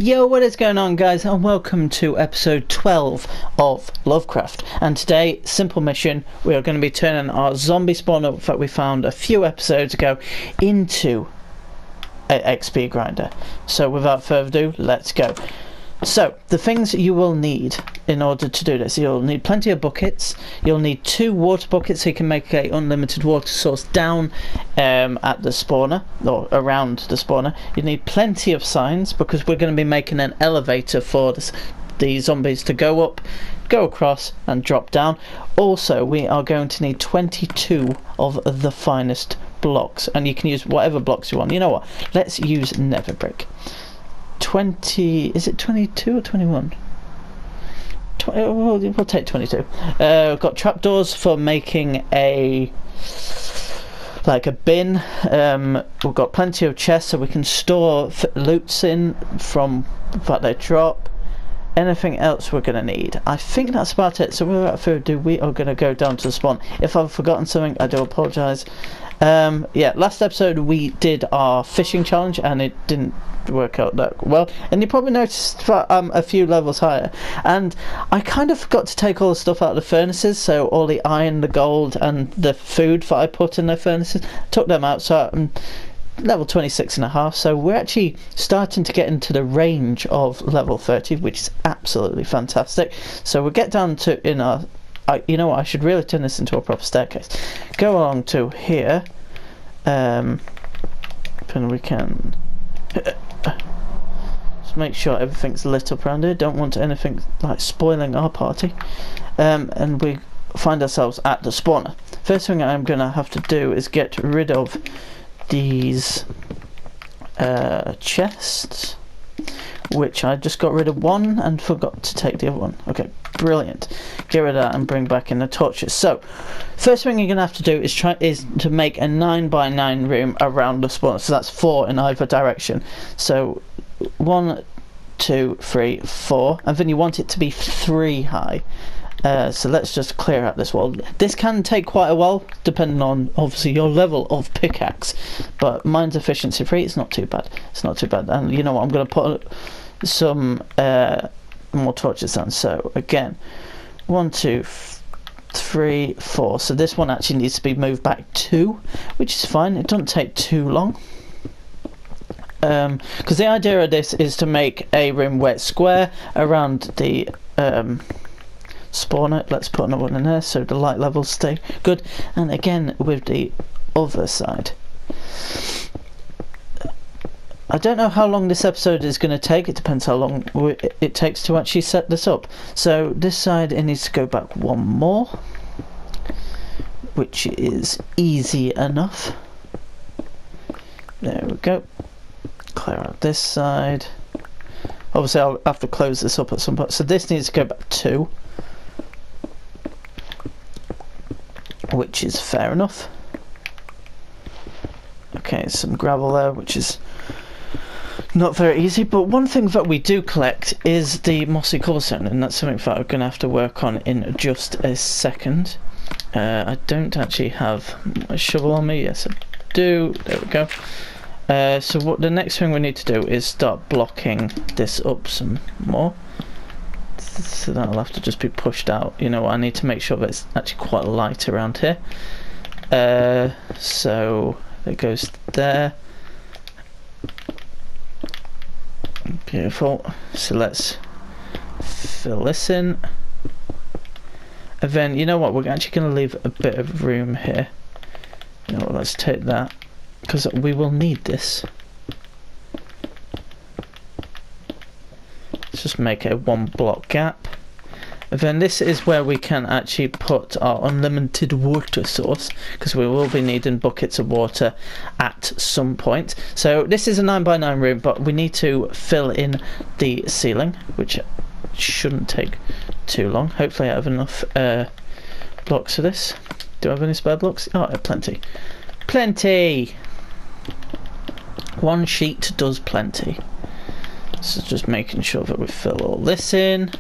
Yo, what is going on, guys, and welcome to episode 12 of LoveCraft. And today, simple mission, we are going to be turning our zombie spawner that we found a few episodes ago into an XP grinder. So without further ado, let's go. So, the things you will need in order to do this: you'll need plenty of buckets, you'll need 2 water buckets so you can make an unlimited water source down at the spawner, or around the spawner. You need plenty of signs, because we're going to be making an elevator for the zombies to go up, go across and drop down. Also, we are going to need 22 of the finest blocks, and you can use whatever blocks you want. You know what, let's use nether brick. 20, is it 22 or 21? We'll take 22. We've got trapdoors for making a bin. We've got plenty of chests so we can store loots in from what they drop. Anything else we're going to need? I think that's about it. So without further ado, we are going to go down to the spawn. If I've forgotten something, I do apologise. Yeah, last episode we did our fishing challenge and it didn't work out that well, and you probably noticed that I'm a few levels higher, and I kind of forgot to take all the stuff out of the furnaces, so all the iron, the gold and the food that I put in the furnaces, took them out, so I'm level 26.5, so we're actually starting to get into the range of level 30, which is absolutely fantastic. So we'll get down to in our you know what, I should really turn this into a proper staircase. Go along to here, and we can just make sure everything's lit up around here. Don't want anything like spoiling our party. And we find ourselves at the spawner. First thing I'm gonna have to do is get rid of these chests, which I just got rid of one and forgot to take the other one. Okay, brilliant. Get rid of that and bring back in the torches. So, first thing you're gonna have to do is to make a 9x9 room around the spawner. So that's 4 in either direction. So 1, 2, 3, 4, and then you want it to be 3 high. So let's just clear out this wall. This can take quite a while, depending on obviously your level of pickaxe, but mine's efficiency 3. It's not too bad. It's not too bad. And you know what? I'm going to put some more torches on. So again, 1, 2, 3, 4. So this one actually needs to be moved back 2, which is fine. It doesn't take too long. Because the idea of this is to make a room where it's square around the spawner. Let's put another one in there so the light levels stay good. And again with the other side. I don't know how long this episode is going to take. It depends how long it takes to actually set this up. So this side, it needs to go back 1 more, which is easy enough. There we go. Clear out this side. Obviously I'll have to close this up at some point. So this needs to go back 2, which is fair enough. Okay, some gravel there, which is not very easy, but one thing that we do collect is the mossy cobblestone, and that's something that I'm going to have to work on in just a second. I don't actually have a shovel on me. Yes I do. There we go. So what the next thing we need to do is start blocking this up some more. So that'll have to just be pushed out. You know, I need to make sure that it's actually quite light around here. So it goes there. Beautiful. So let's fill this in. And then, you know what, we're actually going to leave a bit of room here. You know what, let's take that, because we will need this. Let's just make a 1 block gap. And then this is where we can actually put our unlimited water source, because we will be needing buckets of water at some point. So this is a 9x9 room, but we need to fill in the ceiling, which shouldn't take too long. Hopefully I have enough blocks for this. Do I have any spare blocks? Oh, I have plenty. Plenty! 1 sheet does plenty. So just making sure that we fill all this in.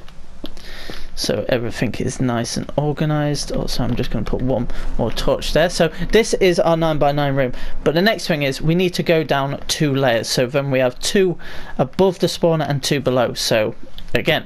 so everything is nice and organized. Also, I'm just going to put one more torch there. So this is our 9x9 room, but the next thing is we need to go down 2 layers. So then we have 2 above the spawner and 2 below. So again,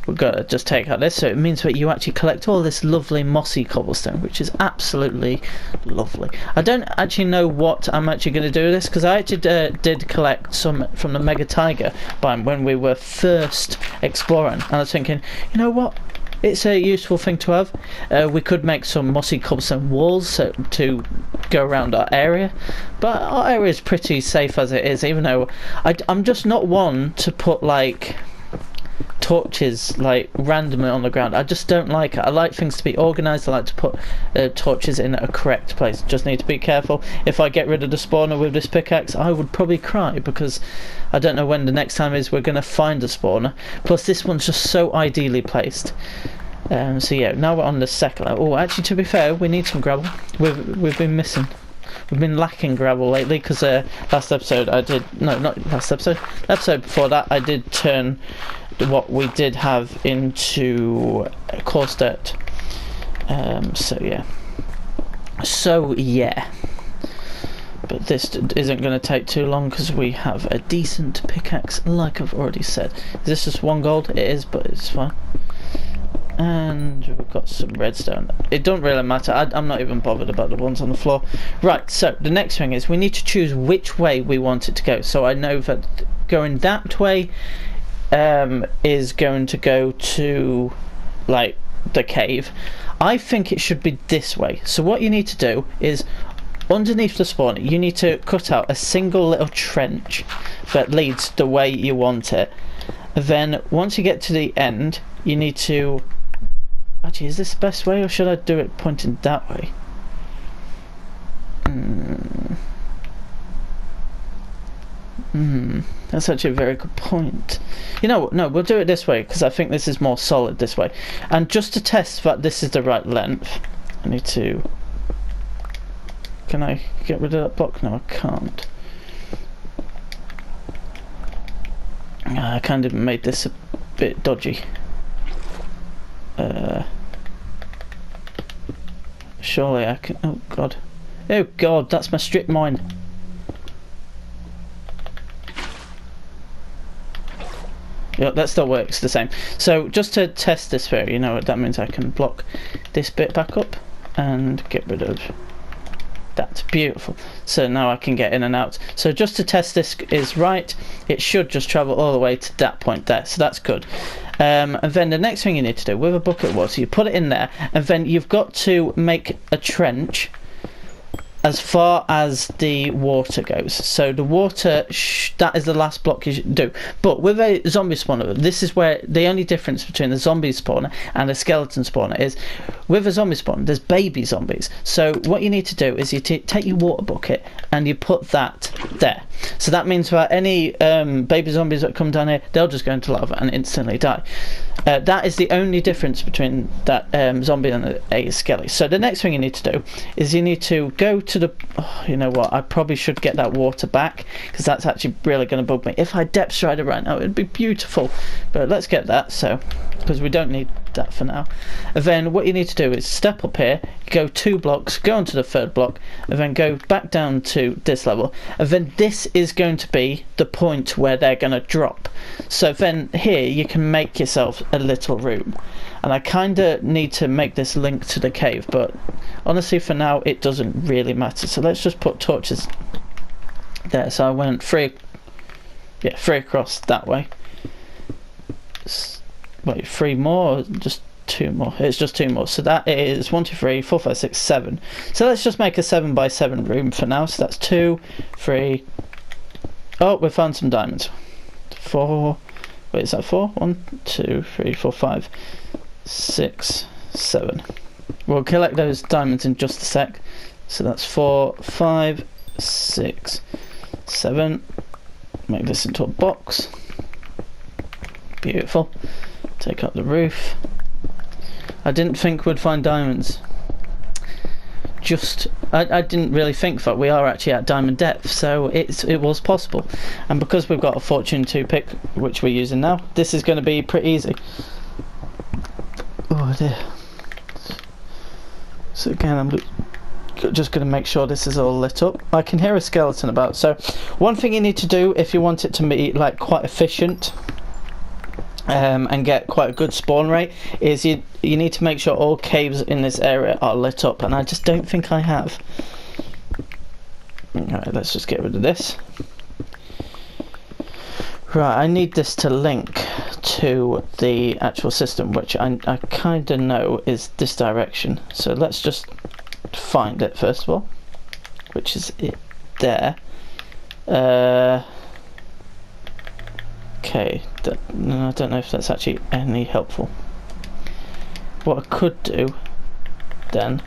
we've got to just take out this, so it means that you actually collect all this lovely mossy cobblestone, which is absolutely lovely. I don't actually know what I'm actually going to do with this, because I actually did collect some from the Mega Tiger biome when we were first exploring, and I was thinking, you know what, it's a useful thing to have. We could make some mossy cobblestone walls to go around our area, but our area is pretty safe as it is, even though I'm just not one to put like torches like randomly on the ground. I just don't like it. I like things to be organised. I like to put torches in a correct place. Just need to be careful. If I get rid of the spawner with this pickaxe, I would probably cry, because I don't know when the next time is we're going to find a spawner. Plus this one's just so ideally placed. So yeah, now we're on the second level. Oh, actually, to be fair, we need some gravel. We've been missing. We've been lacking gravel lately, because last episode I did, no, not last episode, episode before that I did turn what we did have into coarse dirt. So yeah, but this isn't going to take too long, because we have a decent pickaxe, like I've already said. Is this just 1 gold? It is, but it's fine. And we've got some redstone. It don't really matter. I'm not even bothered about the ones on the floor. Right, so the next thing is we need to choose which way we want it to go. So I know that going that way is going to go to like the cave. I think it should be this way. So what you need to do is, underneath the spawner, you need to cut out a single little trench that leads the way you want it. Then once you get to the end, you need to, actually, is this the best way, or should I do it pointing that way? That's actually a very good point. You know what, no, we'll do it this way, because I think this is more solid this way. And just to test that this is the right length, I need to, can I get rid of that block? No, I can't. I kind of made this a bit dodgy. Surely I can, oh god, that's my strip mine. Yeah, that still works the same. So just to test this here, you know what that means, I can block this bit back up and get rid of that. Beautiful. So now I can get in and out. So just to test this is right, it should just travel all the way to that point there, so that's good. And then the next thing you need to do with a bucket of water, you put it in there, and then you've got to make a trench as far as the water goes. So the water, that is the last block you should do. But with a zombie spawner, this is where the only difference between the zombie spawner and a skeleton spawner is, with a zombie spawner, there's baby zombies. So what you need to do is you take your water bucket and you put that there. So that means that any baby zombies that come down here, they'll just go into lava and instantly die. That is the only difference between that zombie and a skelly. So the next thing you need to do is you need to go to the, you know what, I probably should get that water back, because that's actually really going to bug me. If I depth strider right now, it'd be beautiful, but let's get that, so, because we don't need that for now. And then what you need to do is step up here, go 2 blocks, go onto the 3rd block, and then go back down to this level, and then this is going to be the point where they're going to drop. So then here you can make yourself a little room, and I kind of need to make this link to the cave, but honestly for now it doesn't really matter. So let's just put torches there. So I went 3 across that way. Wait, 3 more, or just 2 more? It's just 2 more. So that is 1, 2, 3, 4, 5, 6, 7. So let's just make a 7x7 room for now. So that's 2, 3. Oh, we found some diamonds. 4. Wait, is that 4? 1, 2, 3, 4, 5, 6, 7. We'll collect those diamonds in just a sec. So that's 4, 5, 6, 7. Make this into a box. Beautiful. Take up the roof. I didn't think we'd find diamonds. I didn't really think that we are actually at diamond depth, so it was possible. And because we've got a fortune 2 pick, which we're using now, this is going to be pretty easy. Oh dear. So again, I'm just going to make sure this is all lit up. I can hear a skeleton about. So one thing you need to do if you want it to be like quite efficient and get quite a good spawn rate is you need to make sure all caves in this area are lit up, and I just don't think I have. Alright, let's just get rid of this. Right, I need this to link to the actual system, which I kind of know is this direction. So let's just find it first of all, which is it there. Okay, no, I don't know if that's actually any helpful. What I could do then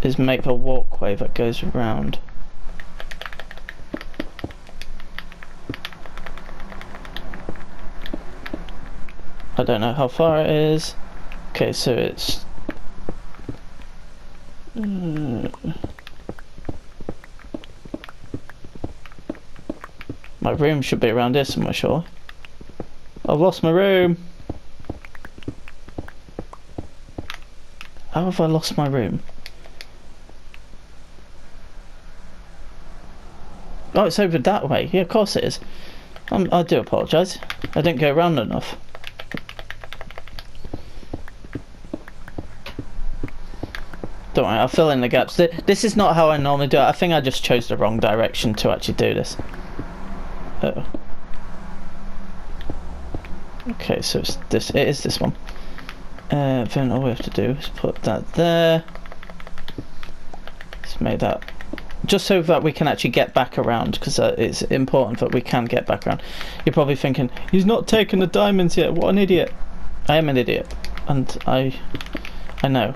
is make a walkway that goes around. I don't know how far it is. Okay, so it's my room should be around here somewhere, sure. I've lost my room. How have I lost my room? Oh, it's over that way. Yeah, of course it is. I do apologise. I didn't go around enough. Don't worry, I'll fill in the gaps. This is not how I normally do it. I think I just chose the wrong direction to actually do this. Uh-oh. Okay, so it's this. It is this one. Then all we have to do is put that there. Let's make that just so that we can actually get back around, because it's important that we can get back around. You're probably thinking, he's not taken the diamonds yet. What an idiot! I am an idiot, and I know.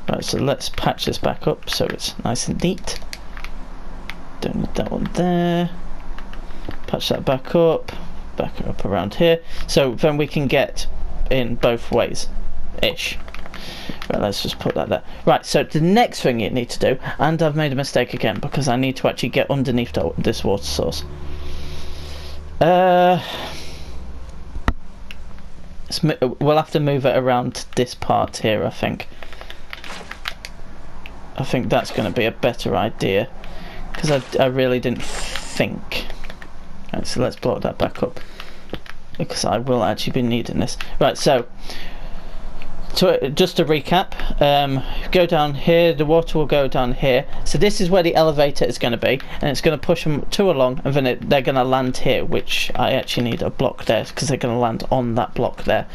Right, so let's patch this back up so it's nice and neat. Don't need that one there. Patch that back up around here, so then we can get in both ways ish. Right, let's just put that there. Right, so the next thing you need to do, and I've made a mistake again because I need to actually get underneath this water source. We'll have to move it around this part here, I think. I think that's going to be a better idea, because I really didn't think. Right, so let's block that back up, because I will actually be needing this. Right, so just to recap, go down here, the water will go down here. So this is where the elevator is going to be, and it's going to push them two along, and then they're going to land here, which I actually need a block there, because they're going to land on that block there.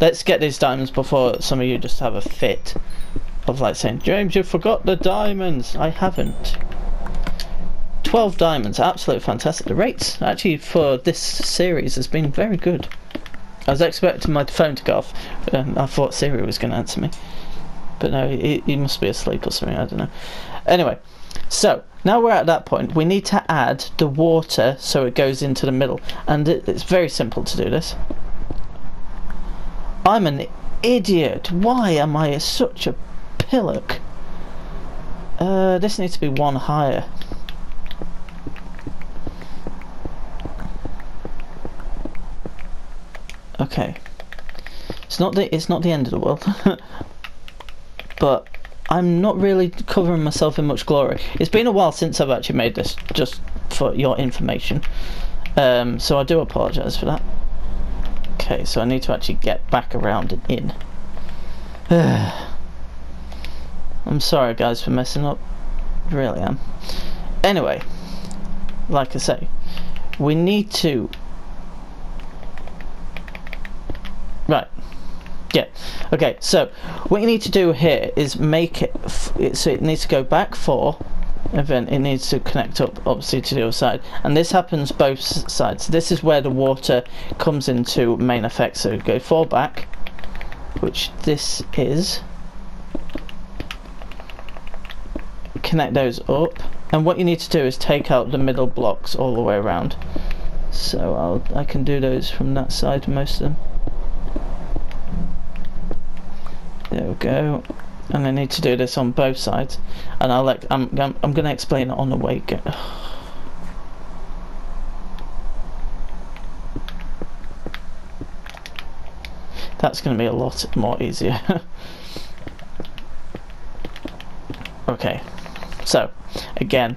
Let's get these diamonds before some of you just have a fit of like saying, James, you forgot the diamonds. I haven't. 12 diamonds, absolutely fantastic. The rates actually for this series has been very good. I was expecting my phone to go off. I thought Siri was going to answer me, but no, he must be asleep or something, I don't know. Anyway, so now we're at that point. We need to add the water so it goes into the middle, and it's very simple to do this. I'm an idiot. Why am I such a pillock? This needs to be one higher. Okay, it's not the end of the world, but I'm not really covering myself in much glory. It's been a while since I've actually made this, just for your information, so I do apologise for that. Okay, so I need to actually get back around and in. I'm sorry guys for messing up, I really am. Anyway, like I say, we need to... Right, yeah, okay, so what you need to do here is make it, so it needs to go back 4, and then it needs to connect up obviously to the other side, and this happens both sides. This is where the water comes into main effect, so go 4 back, which this is, connect those up, and what you need to do is take out the middle blocks all the way around. So I can do those from that side, most of them. There we go, and I need to do this on both sides, and I'm going to explain it on the way. That's going to be a lot more easier. Okay, so again,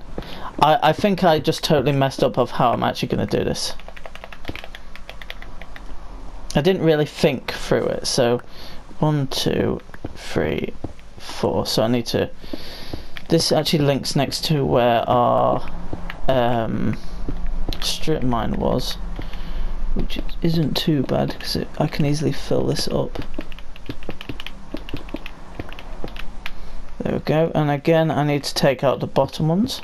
I think I just totally messed up of how I'm actually going to do this. I didn't really think through it. So 1, 2, 3, 4. So I need to. This actually links next to where our strip mine was, which isn't too bad because I can easily fill this up. There we go. And again, I need to take out the bottom ones.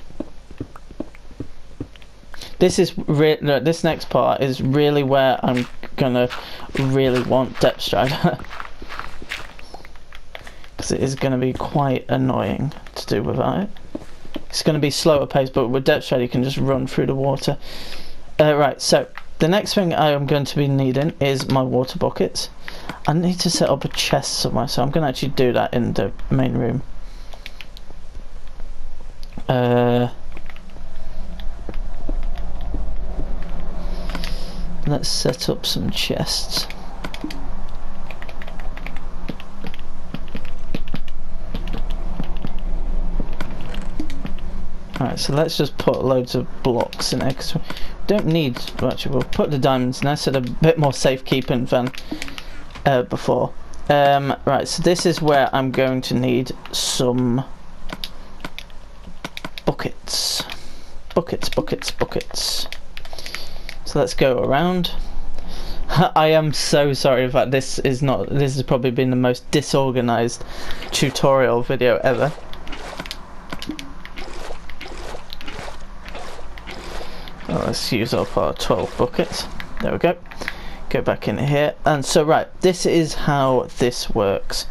This is this next part is really where I'm gonna really want depth strider. Because it is going to be quite annoying to do without it. It's going to be slower paced, but with depth strider you can just run through the water. Right, so the next thing I am going to be needing is my water buckets. I need to set up a chest somewhere, so I'm going to actually do that in the main room. Let's set up some chests. Alright, so let's just put loads of blocks in there, because we don't need, well, actually we'll put the diamonds in there, so they're a bit more safekeeping than before. Right, so this is where I'm going to need some buckets. Buckets. So let's go around. I am so sorry that this has probably been the most disorganized tutorial video ever. Well, let's use up our 12 buckets. There we go. Go back in here. And so, right, this is how this works.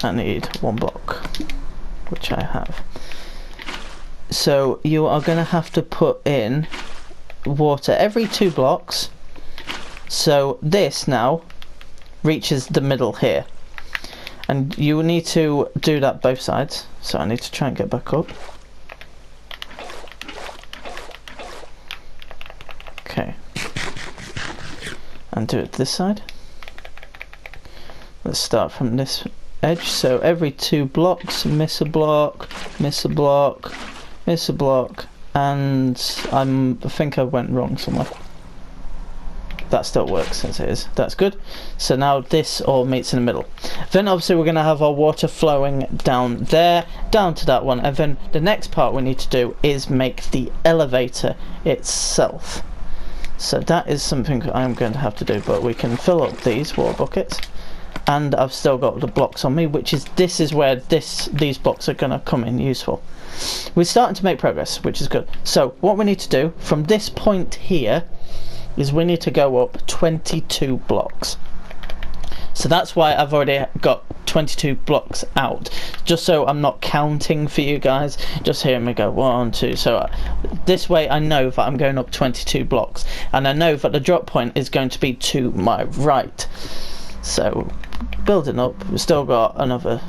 I need 1 block, which I have. So you are going to have to put in water every 2 blocks. So this now reaches the middle here. And you will need to do that both sides. So I need to try and get back up. Okay, and do it this side. Let's start from this edge. So every 2 blocks, miss a block, miss a block, miss a block, and I think I went wrong somewhere. That still works as it is. That's good. So now this all meets in the middle. Then obviously we're going to have our water flowing down there, down to that one, and then the next part we need to do is make the elevator itself. So that is something I'm going to have to do, but we can fill up these water buckets, and I've still got the blocks on me, which is this is where these blocks are going to come in useful. We're starting to make progress, which is good. So what we need to do from this point here is we need to go up 22 blocks. So that's why I've already got 22 blocks out, just so I'm not counting for you guys, just hearing me go 1, 2. So this way I know that I'm going up 22 blocks, and I know that the drop point is going to be to my right. So building up, we've still got another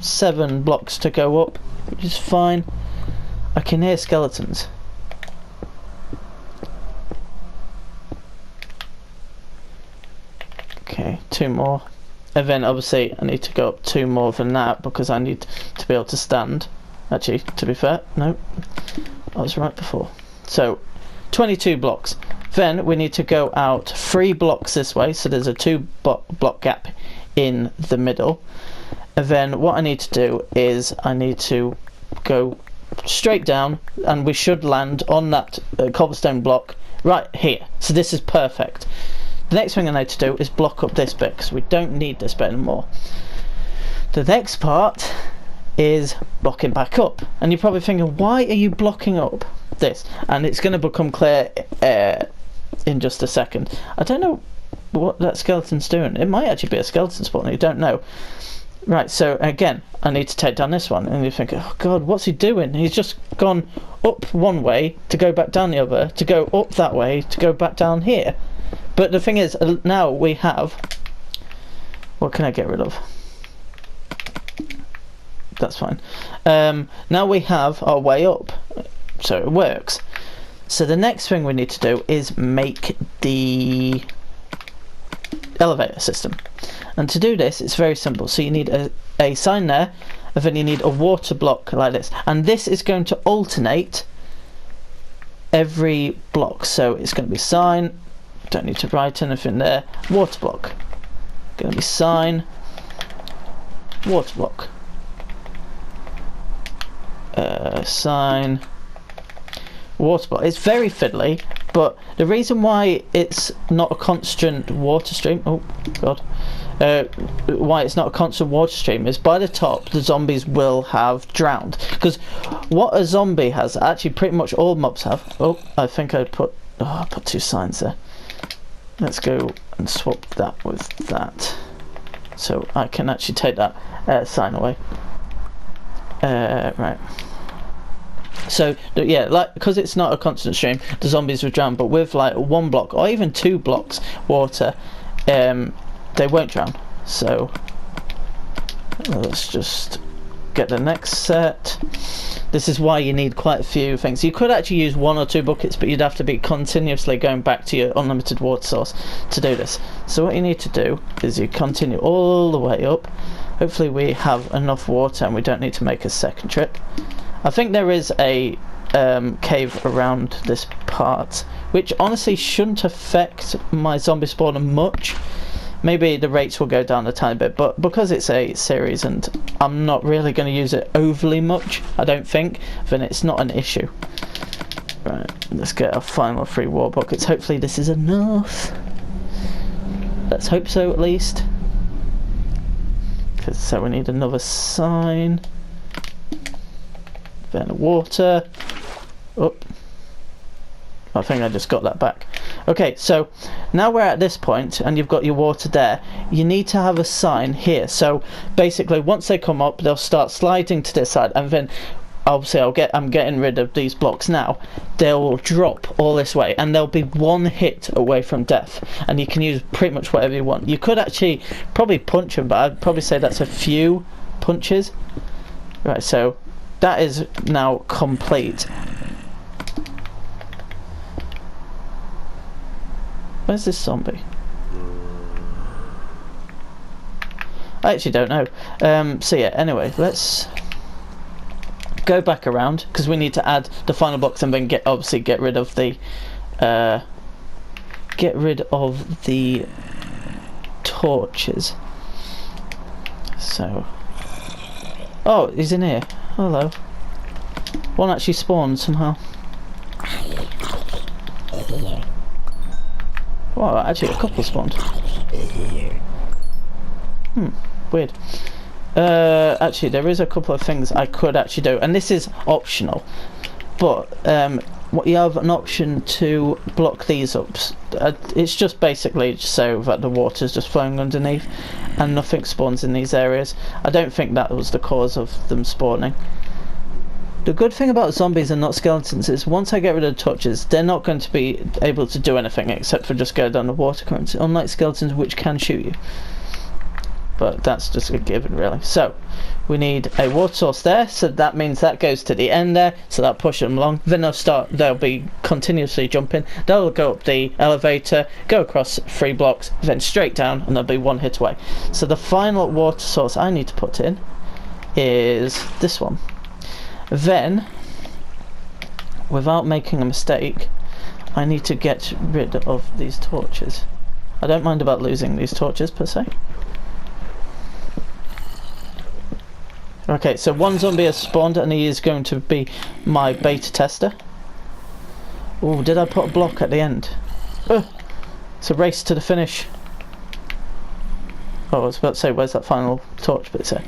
7 blocks to go up, which is fine. I can hear skeletons. Okay, 2 more. And then obviously I need to go up 2 more than that because I need to be able to stand. Actually, to be fair, no, I was right before. So 22 blocks. Then we need to go out 3 blocks this way, so there's a 2 block gap in the middle. And then what I need to do is I need to go straight down, and we should land on that cobblestone block right here. So this is perfect. The next thing I need to do is block up this bit, because we don't need this bit anymore. The next part is blocking back up, and you're probably thinking, why are you blocking up this? And it's going to become clear in just a second. I don't know what that skeleton's doing. It might actually be a skeleton spawn, you don't know. Right, so again, I need to take down this one, and you think, oh god, what's he doing? He's just gone up one way to go back down the other, to go up that way to go back down here. But the thing is, now we have, what can I get rid of? That's fine. Now we have our way up, so it works. So the next thing we need to do is make the elevator system. And to do this, it's very simple. So you need a sign there, and then you need a water block like this. And this is going to alternate every block. So it's going to be sign, don't need to write anything there, water block. Going to be sign, water block. Sign, water block. It's very fiddly, but the reason why it's not a constant water stream, oh god, why it's not a constant water stream is by the top the zombies will have drowned. Because what a zombie has, actually pretty much all mobs have. Oh, I think I put two signs there. Let's go and swap that with that, so I can actually take that sign away. Right. So yeah, like, because it's not a constant stream, the zombies will drown. But with like 1 block or even 2 blocks water, they won't drown. So let's just get the next set. This is why you need quite a few things. You could actually use 1 or 2 buckets, but you'd have to be continuously going back to your unlimited water source to do this. So what you need to do is you continue all the way up. Hopefully we have enough water and we don't need to make a second trip. I think there is a cave around this part, which honestly shouldn't affect my zombie spawner much. Maybe the rates will go down a tiny bit, but because it's a series and I'm not really going to use it overly much, I don't think, then it's not an issue. Right, let's get our final 3 war buckets. Hopefully this is enough. Let's hope so at least. So we need another sign. Then water. Oh, I think I just got that back. Okay, so now we're at this point and you've got your water there. You need to have a sign here. So basically once they come up, they'll start sliding to this side, and then obviously I'm getting rid of these blocks now. They'll drop all this way and they'll be 1 hit away from death, and you can use pretty much whatever you want. You could actually probably punch them, but I'd probably say that's a few punches. Right, so that is now complete. Where's this zombie? I actually don't know. So yeah, anyway, let's go back around because we need to add the final box and then obviously get rid of the torches. So, oh, he's in here. Hello. One actually spawned somehow. Well, actually a couple spawned. Weird. Actually there is a couple of things I could actually do, and this is optional, but what you have an option to block these up. It's just basically so that the water's just flowing underneath and nothing spawns in these areas. I don't think that was the cause of them spawning. The good thing about zombies and not skeletons is once I get rid of the torches, they're not going to be able to do anything except for just go down the water currents, unlike skeletons which can shoot you. But that's just a given really. So we need a water source there, so that means that goes to the end there, so that'll push them along. Then they'll be continuously jumping. They'll go up the elevator, go across 3 blocks, then straight down, and they'll be 1 hit away. So the final water source I need to put in is this one. Then, without making a mistake, I need to get rid of these torches. I don't mind about losing these torches per se. Okay, so 1 zombie has spawned and he is going to be my beta tester. Oh, did I put a block at the end? It's a race to the finish. Oh, I was about to say, where's that final torch? But it's there.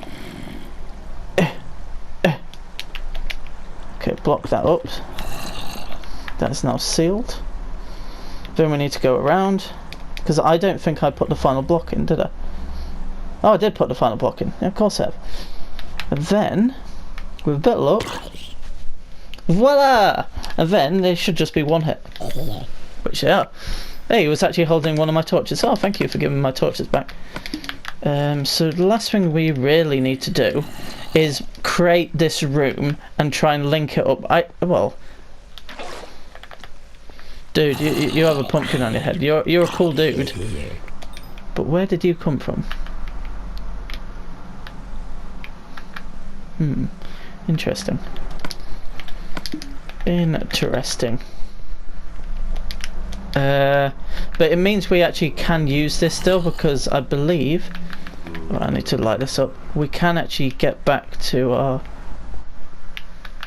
Okay, block that up. That's now sealed. Then we need to go around, because I don't think I put the final block in, did I? Oh, I did put the final block in. Yeah, of course I have. And then, with a bit of luck, voila! And then they should just be 1 hit. Which they are. Hey, he was actually holding one of my torches. Oh, thank you for giving my torches back. So the last thing we really need to do is create this room and try and link it up. Well, dude, you have a pumpkin on your head. You're a cool dude. But where did you come from? Interesting. Interesting. But it means we actually can use this still, because I believe... I need to light this up. We can actually get back to our...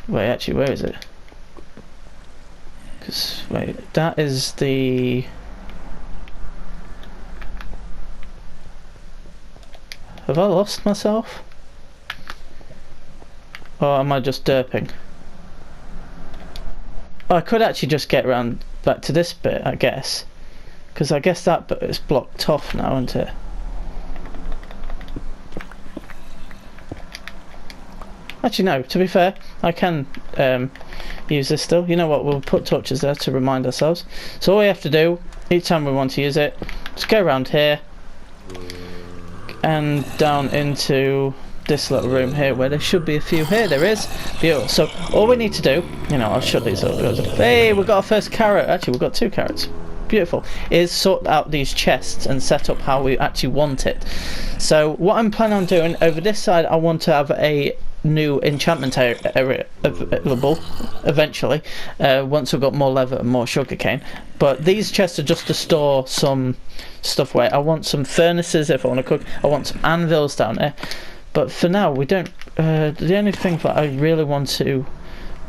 Wait, actually, where is it? Because, wait, that is the... Have I lost myself? Or am I just derping? Oh, I could actually just get around back to this bit, I guess. Because I guess that bit is blocked off now, isn't it? Actually, no, to be fair, I can use this still. You know what, we'll put torches there to remind ourselves. So all we have to do, each time we want to use it, just go around here and down into this little room here where there should be a few. Here there is. Beautiful. So all we need to do, you know, I'll shut these up. Hey, we've got our first carrot. Actually, we've got 2 carrots. Beautiful. Is sort out these chests and set up how we actually want it. So what I'm planning on doing over this side, I want to have a new enchantment area available eventually, once we've got more leather and more sugarcane. But these chests are just to store some stuff away. I want some furnaces if I want to cook. I want some anvils down there. But for now, we don't... the only thing that I really want to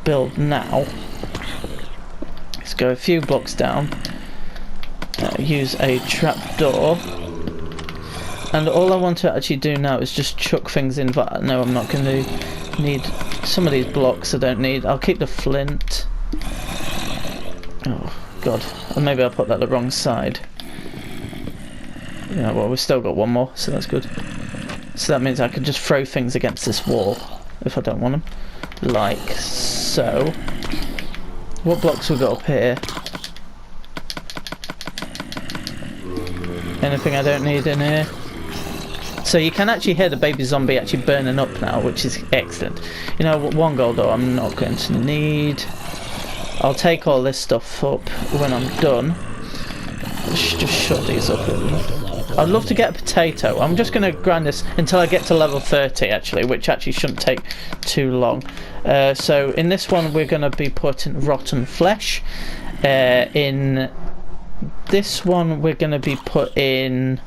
build now is go a few blocks down, use a trapdoor, and all I want to actually do now is just chuck things in. But no, I'm not going to need some of these blocks. I don't need. I'll keep the flint. Oh god, or maybe I'll put that the wrong side. Yeah, well, we've still got one more, so that's good. So that means I can just throw things against this wall if I don't want them, like so. What blocks we got up here? Anything I don't need in here? So you can actually hear the baby zombie actually burning up now, which is excellent. You know, 1 gold though I'm not going to need. I'll take all this stuff up when I'm done. Let's just shut these up. I'd love to get a potato. I'm just going to grind this until I get to level 30 actually, which actually shouldn't take too long. So in this one we're going to be putting rotten flesh. In this one we're going to be putting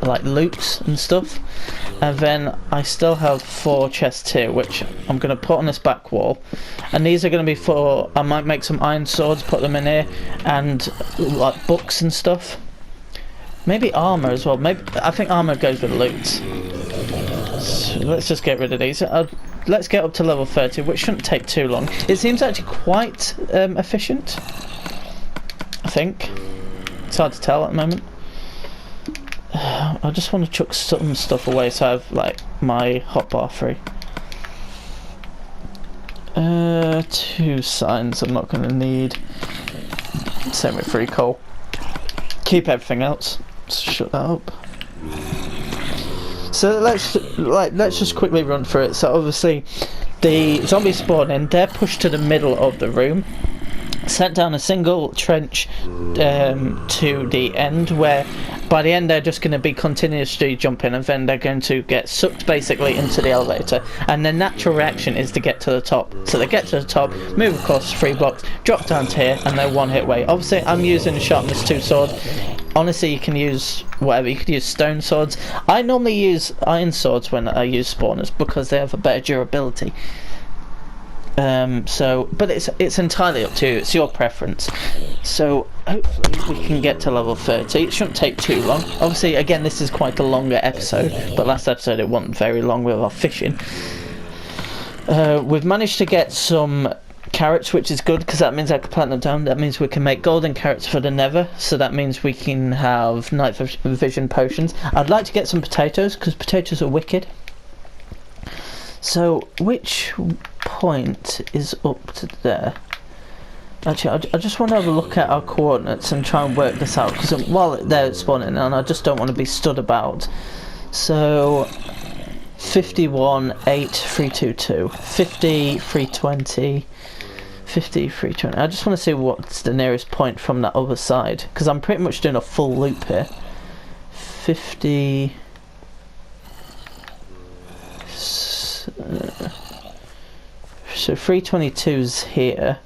like loots and stuff, and then I still have 4 chests here which I'm going to put on this back wall, and these are going to be for, I might make some iron swords, put them in here, and like books and stuff, maybe armor as well. Maybe I think armor goes with loot. So let's just get rid of these. Let's get up to level 30, which shouldn't take too long. It seems actually quite efficient, I think. It's hard to tell at the moment. I just want to chuck some stuff away so I have like my hotbar free. 2 signs I'm not going to need. Same with 3 coal. Keep everything else. Shut that up. So let's just quickly run through it. So obviously the zombies spawn in, they're pushed to the middle of the room, sent down a single trench to the end, where by the end they're just going to be continuously jumping, and then they're going to get sucked basically into the elevator, and their natural reaction is to get to the top. So they get to the top, move across 3 blocks, drop down to here, and they're 1 hit away. Obviously I'm using a sharpness 2 sword. Honestly, you can use whatever. You could use stone swords. I normally use iron swords when I use spawners because they have a better durability. But it's entirely up to you. It's your preference. So hopefully we can get to level 30. It shouldn't take too long. Obviously, again, this is quite a longer episode, but last episode it wasn't very long with our fishing. We've managed to get some carrots, which is good because that means I can plant them down. That means we can make golden carrots for the nether, so that means we can have night vision potions. I'd like to get some potatoes because potatoes are wicked. So which point is up to there? Actually, I just want to have a look at our coordinates and try and work this out, because while they're spawning, and I just don't want to be stood about. So 51, 8, 322, 50, 320, 50, 320. I just want to see what's the nearest point from that other side, because I'm pretty much doing a full loop here. 50. So 322's here.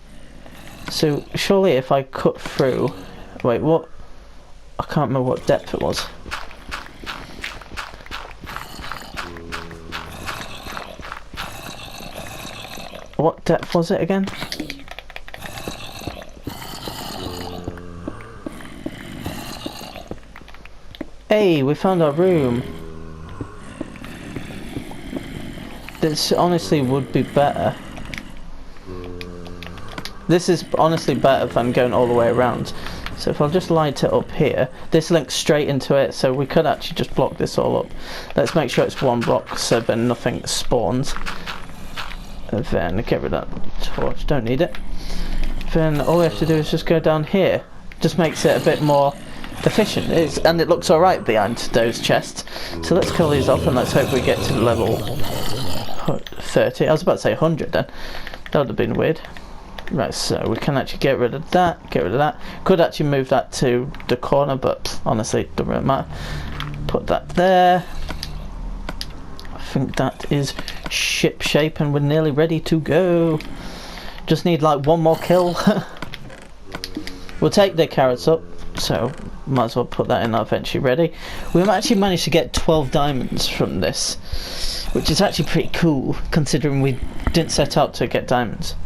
So surely if I cut through, wait, what? I can't remember what depth it was. What depth was it again? Hey, we found our room. This honestly would be better. This is honestly better than going all the way around. So if I'll just light it up here, this links straight into it, so we could actually just block this all up. Let's make sure it's one block so then nothing spawns. And then get rid of that torch, don't need it. Then all we have to do is just go down here. Just makes it a bit more efficient, and it looks alright behind those chests. So let's kill these off and let's hope we get to level 30. I was about to say 100 then. That would have been weird. Right, so we can actually get rid of that, get rid of that. Could actually move that to the corner, but honestly, it doesn't really matter. Put that there. I think that is ship shape and we're nearly ready to go. Just need like one more kill. We'll take the carrots up, so might as well put that in there eventually ready. We've actually managed to get 12 diamonds from this, which is actually pretty cool considering we didn't set out to get diamonds.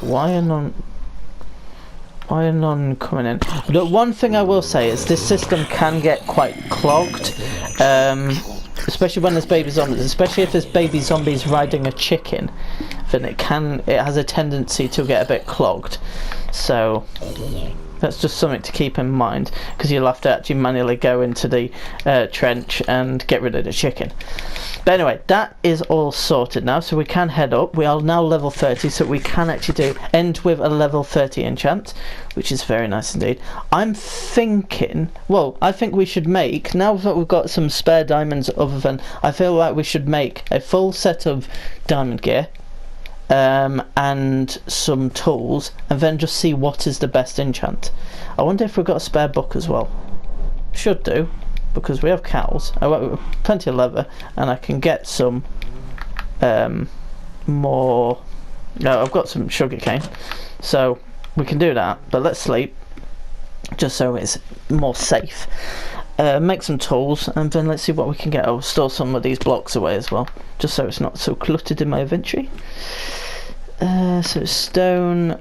Why are none coming in? The one thing I will say is this system can get quite clogged, especially when there's baby zombies, especially if there's baby zombies riding a chicken, then it has a tendency to get a bit clogged. So that's just something to keep in mind, because you'll have to actually manually go into the trench and get rid of the chicken. But anyway, that is all sorted now, so we can head up. We are now level 30, so we can actually end with a level 30 enchant, which is very nice indeed. I'm thinking, well, I think we should make, now that we've got some spare diamonds other than, I feel like we should make a full set of diamond gear, and some tools, and then just see what is the best enchant. I wonder if we've got a spare book as well. Should do, because we have cows. I have plenty of leather, and I can get some more. No, I've got some sugar cane, so we can do that. But let's sleep, just so it's more safe. Make some tools, and then let's see what we can get. I'll store some of these blocks away as well, just so it's not so cluttered in my inventory. So stone.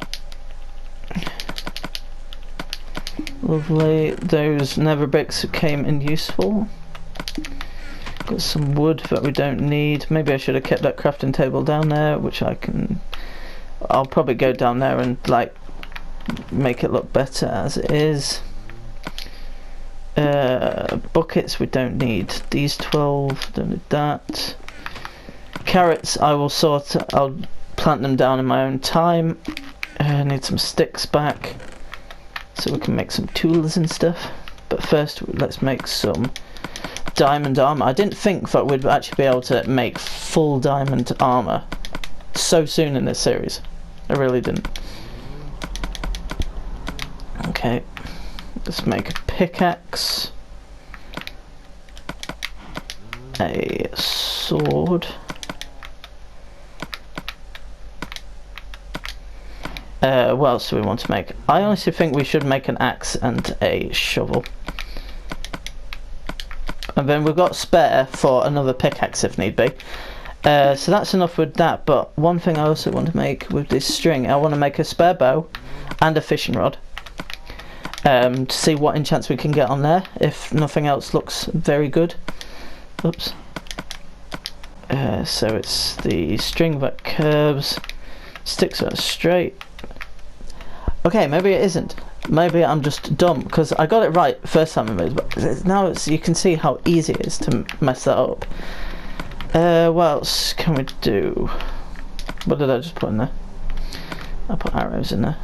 Lovely. Those nether bricks came in useful. Got some wood that we don't need. Maybe I should have kept that crafting table down there, which I'll probably go down there and like make it look better as it is. Buckets we don't need. These 12, don't need that. Carrots I'll plant them down in my own time. I need some sticks back so we can make some tools and stuff. But first let's make some diamond armor. I didn't think that we'd actually be able to make full diamond armor so soon in this series. I really didn't. Okay, let's make a pickaxe, a sword, what else do we want to make? I honestly think we should make an axe and a shovel. And then we've got spare for another pickaxe if need be. So that's enough with that, but one thing I also want to make with this string, I want to make a spare bow and a fishing rod. To see what enchants we can get on there, if nothing else looks very good. Oops. So it's the string that curves, sticks that straight. Okay, maybe it isn't. Maybe I'm just dumb, because I got it right first time I made it, but now you can see how easy it is to mess that up. What else can we do? What did I just put in there? I put arrows in there.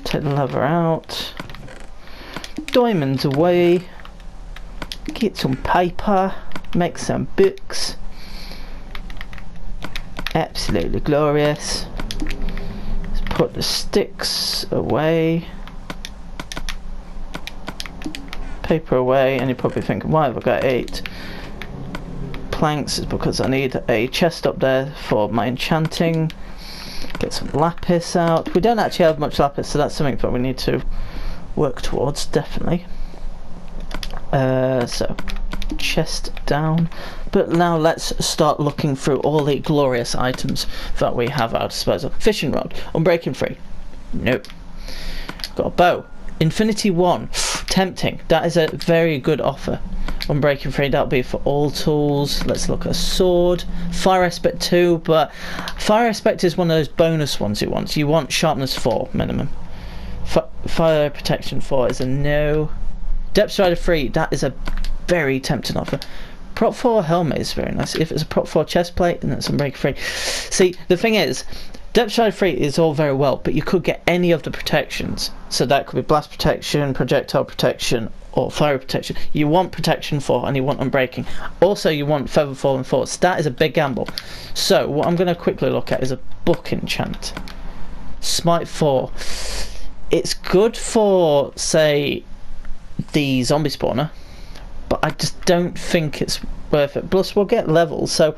Take the leather out. Diamonds away. Get some paper. Make some books. Absolutely glorious. put the sticks away, paper away, and you're probably thinking, why have I got 8 planks? It's because I need a chest up there for my enchanting. Get some lapis out. We don't actually have much lapis, so that's something that we need to work towards, definitely. So chest down, but now let's start looking through all the glorious items that we have at our disposal. Fishing rod, unbreaking free, nope. Got a bow, infinity 1, tempting, that is a very good offer. Unbreaking free, that'll be for all tools. Let's look at a sword, fire aspect 2, but fire aspect is one of those bonus ones you want sharpness 4 minimum. Fire protection 4 is a no. Depth strider 3, that is a very tempting offer. Prop 4 helmet is very nice. If it's a prop 4 chest plate, then it's unbreaking free. See, the thing is, depth strider 3 is all very well, but you could get any of the protections. So that could be blast protection, projectile protection, or fire protection. You want protection 4 and you want unbreaking. Also you want feather fall and force. That is a big gamble. So what I'm going to quickly look at is a book enchant. Smite 4. It's good for, say, the zombie spawner, but I just don't think it's worth it. Plus we'll get levels, so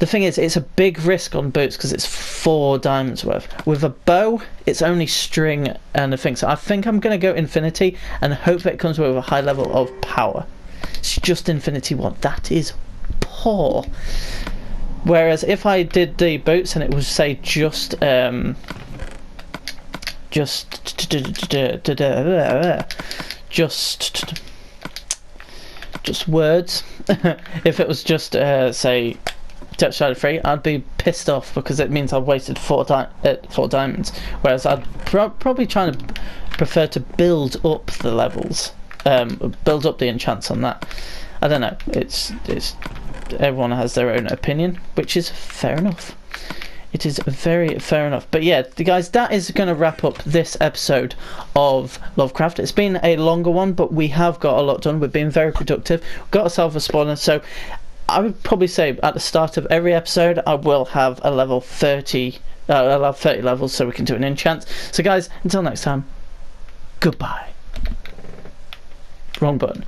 the thing is, it's a big risk on boots because it's 4 diamonds worth. With a bow, it's only string and a thing. So I think I'm going to go infinity and hope that it comes with a high level of power. It's just infinity 1. That is poor. Whereas if I did the boots and it was, say, just words. If it was just say Depth strider 3, I'd be pissed off because it means I've wasted 4 diamonds. Whereas I'd probably try to prefer to build up the levels, build up the enchants on that. I don't know. It's everyone has their own opinion, which is fair enough. It is very fair enough. But yeah, guys, that is going to wrap up this episode of LoveCraft. It's been a longer one, but we have got a lot done. We've been very productive. Got ourselves a spawner. So I would probably say at the start of every episode, I will have a level 30. I'll have 30 levels so we can do an enchant. So guys, until next time, goodbye. Wrong button.